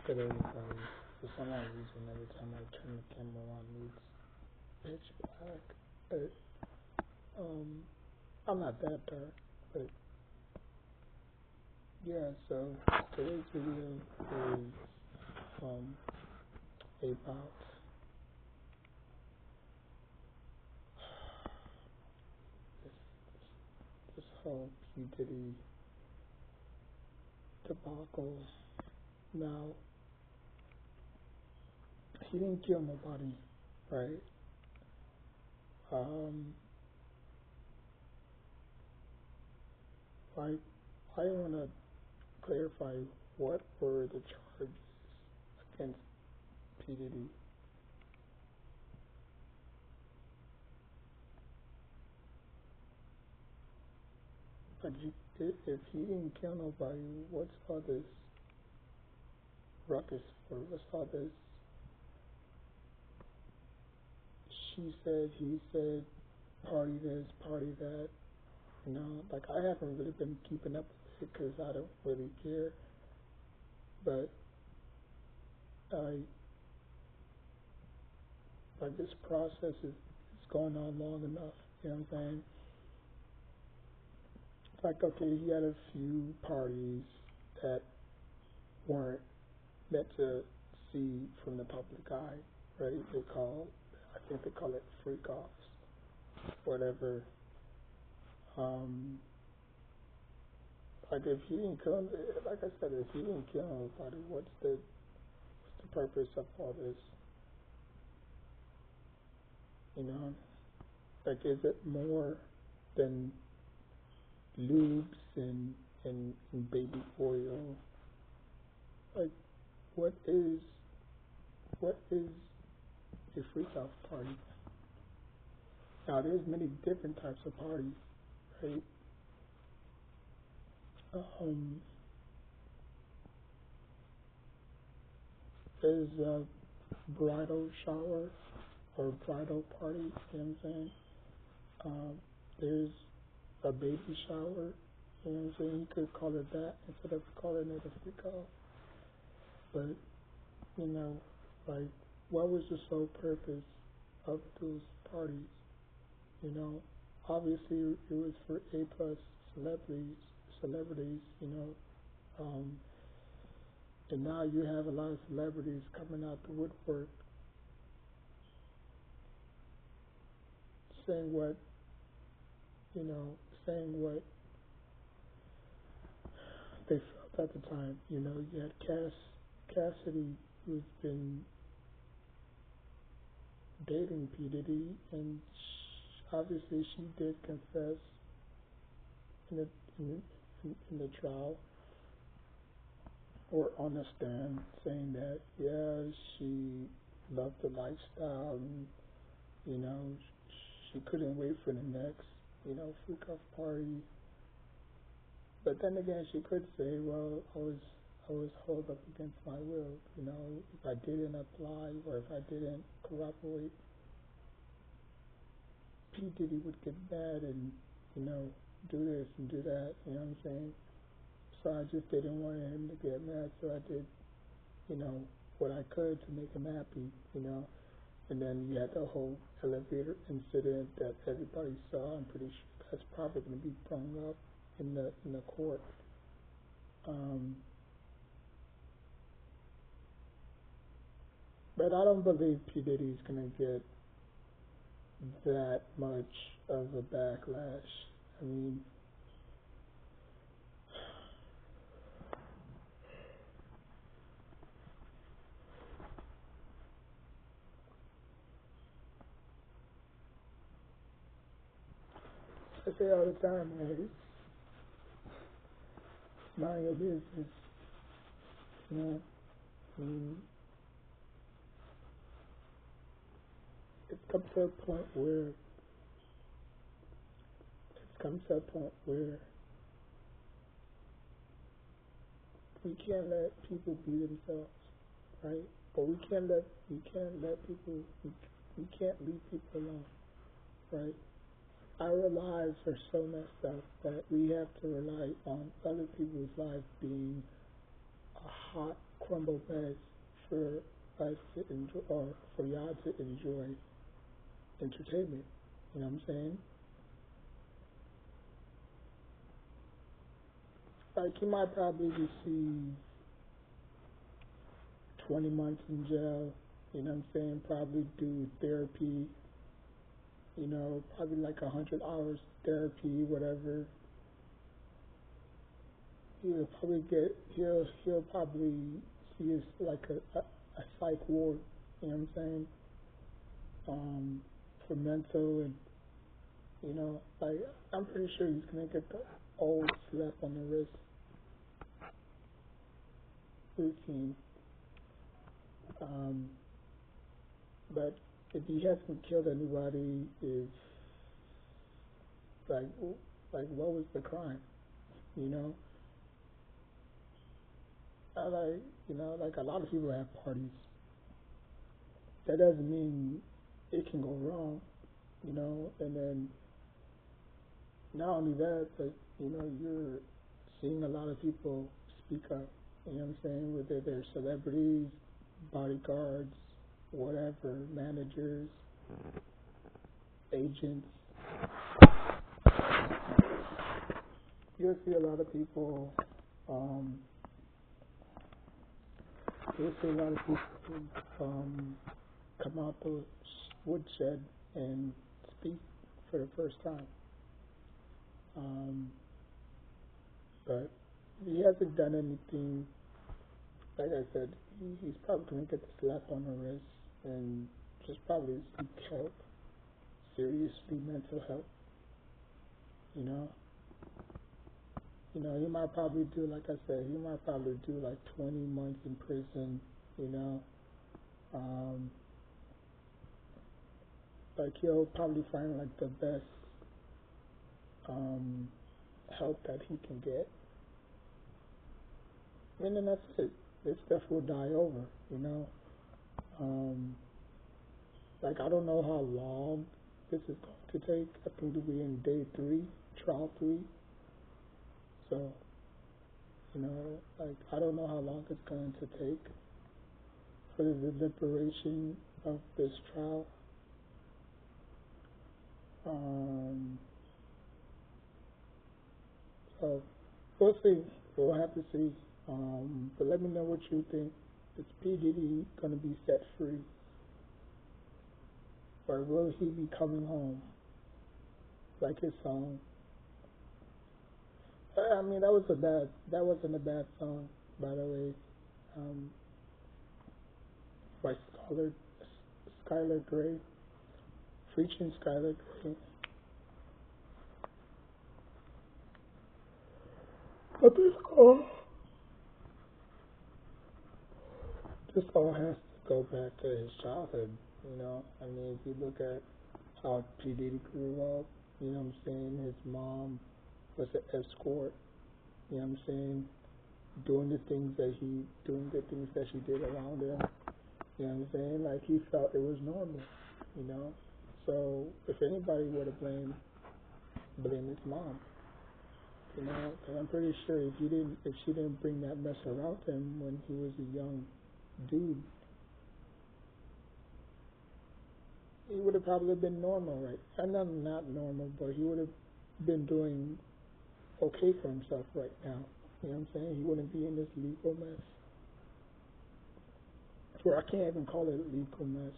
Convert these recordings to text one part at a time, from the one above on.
at everybody. For some odd reason, every time I turn the camera on, it's pitch black. But I'm not that dark. But yeah, so today's video is about this this whole DIDDY debacle. Now, he didn't kill nobody, right? I want to clarify what were the charges against P. Diddy. But if he didn't kill nobody, what's all this ruckus for? What's all this she said, he said, party this, party that? You know, like I haven't really been keeping up with it because I don't really care. But this process is going on long enough. You know what I'm saying? Like, okay, he had a few parties that weren't meant to see from the public eye, right? I think they call it freak offs, whatever. Like if he didn't kill, like I said, if he didn't kill nobody, what's the purpose of all this? You know, like is it more than lubes and baby oil? Like what is a freak off party? Now there's many different types of parties, right? There's a bridal shower or bridal party, you know what I'm saying? There's a baby shower, you know what I'm saying? You could call it that instead of calling it a freak off. But, you know, like, what was the sole purpose of those parties? You know, obviously it was for A+ celebrities, you know, and now you have a lot of celebrities coming out the woodwork saying what they felt at the time. You know, you had Cassidy, who's been dating P. Diddy, and obviously she did confess in the trial or on the stand, saying that she loved the lifestyle and you know she couldn't wait for the next freak off party. But then again, she could say, well, I was held up against my will. You know, if I didn't apply or if I didn't cooperate, P. Diddy would get mad and do this and do that. You know what I'm saying? So I just didn't want him to get mad, so I did what I could to make him happy. And then you had the whole elevator incident that everybody saw. I'm pretty sure that's probably going to be brought up in the court. But I don't believe P. Diddy's going to get that much of a backlash. I mean, I say all the time, man, it's mind your business. You know, I mean, it's come to a point where we can't let people be themselves, right? But we can't leave people alone, right? Our lives are so messed up that we have to rely on other people's lives being a hot crumble bags for us to enjoy, or for y'all to enjoy entertainment. You know what I'm saying? Like he might probably receive 20 months in jail. You know what I'm saying? Probably do therapy. You know, probably like 100 hours therapy, whatever. He'll probably see it like a psych ward. You know what I'm saying? For mental and like I'm pretty sure he's gonna get the old slap on the wrist routine. Um, but if he hasn't killed anybody, is like what was the crime? You know, like a lot of people have parties. That doesn't mean it can go wrong. And then not only that, but you're seeing a lot of people speak up. You know what I'm saying? Whether they're celebrities, bodyguards, whatever, managers, agents. You'll see a lot of people. You'll see a lot of people come out the woodshed and speak for the first time. But he hasn't done anything. Like I said, he's probably going to get the slap on the wrist and just probably seek help, seriously mental help. He might probably do, like I said, he might probably do like 20 months in prison. Like he'll probably find like the best help that he can get. And then that's it. This stuff will die over. Like I don't know how long this is going to take. I think we'll be in day 3, trial 3. So, like I don't know how long it's going to take for the deliberation of this trial. So we'll see. We'll have to see. But let me know what you think. Is P. Diddy going to be set free? Or will he be coming home? Like his song. I mean, that wasn't a bad song, by the way. By Skylar Grey. Featuring Skylar Grey. But this all has to go back to his childhood, I mean, if you look at how P. Diddy grew up, you know what I'm saying, his mom was an escort, you know what I'm saying, doing the things that she did around him, you know what I'm saying, like he felt it was normal, So if anybody were to blame his mom, because I'm pretty sure if she didn't bring that mess around him when he was a young dude, he would have probably been normal, right? And not normal, but he would have been doing okay for himself right now. You know what I'm saying? He wouldn't be in this legal mess. Or I can't even call it a legal mess.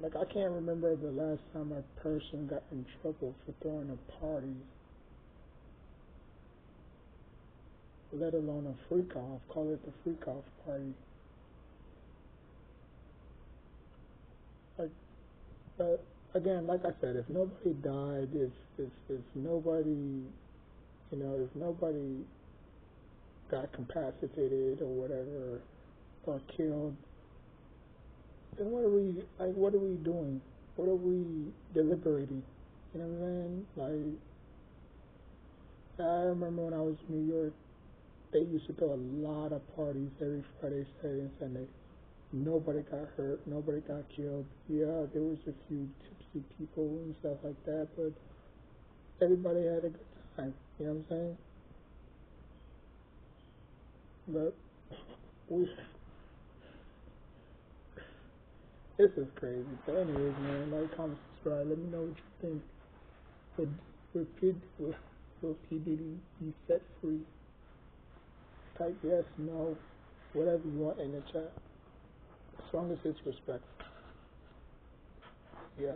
Like I can't remember the last time a person got in trouble for throwing a party, let alone a freak off. Call it the freak off party. Like, but again, like I said, if nobody died, if nobody, if nobody got incapacitated or whatever, or killed, then what are we doing? What are we deliberating? You know what I'm saying? Like, I remember when I was in New York, they used to throw a lot of parties every Friday, Saturday, and Sunday. Nobody got hurt. Nobody got killed. Yeah, there was a few tipsy people and stuff like that, but everybody had a good time. You know what I'm saying? But we, this is crazy. But anyways, man, like, comment, subscribe. Let me know what you think. Will P Diddy be set free? Type yes, no, whatever you want in the chat, as long as it's respectful. Yeah.